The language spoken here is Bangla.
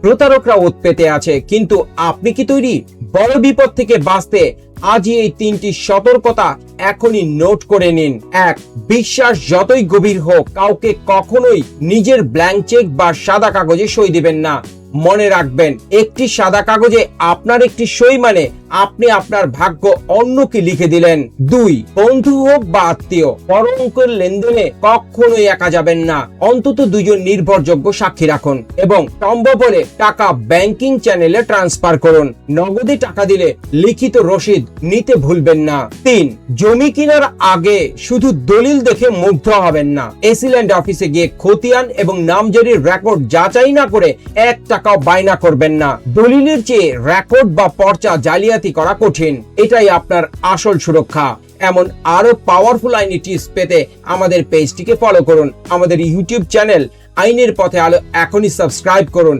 প্রতারকরা ওৎ পেতে আছে, কিন্তু আপনি কি তৈরি বড় বিপদ থেকে বাঁচতে? আজই এই 3টি সতর্কতা এখনই নোট করে নিন। 1, বিশ্বাস যতই গভীর হোক কাউকে কখনোই নিজের ব্ল্যাঙ্ক চেক বা সাদা কাগজে সই দিবেন না। মনে রাখবেন, একটি সাদা কাগজে আপনার একটি সই মানে আপনি আপনার ভাগ্য অন্যকে লিখে দিলেন। 2, বন্ধু হোক বা আত্মীয়, বড় অঙ্কের লেনদেনে কখনোই একা যাবেন না। অন্তত 2 জন নির্ভরযোগ্য সাক্ষী রাখুন এবং সম্ভব হলে টাকা ব্যাংকিং চ্যানেলে ট্রান্সফার করুন। নগদে টাকা দিলে লিখিত রসিদ নিতে ভুলবেন না। 3, জমি কেনার আগে শুধু দলিল দেখে মুগ্ধ হবেন না। এসিল্যান্ড অফিসে গিয়ে খতিয়ান এবং নামজারির রেকর্ড যাচাই না করে 1 টাকাও বায়না করবেন না। দলিলের চেয়ে রেকর্ড বা পর্চা জালিয়াতি করা কঠিন, এটাই আপনার আসল সুরক্ষা। এমন আরো পাওয়ারফুল আইনি টিপস পেতে আমাদের পেজটিকে ফলো করুন। আমাদের ইউটিউব চ্যানেল আইনের পথে আলো এখনই সাবস্ক্রাইব করুন।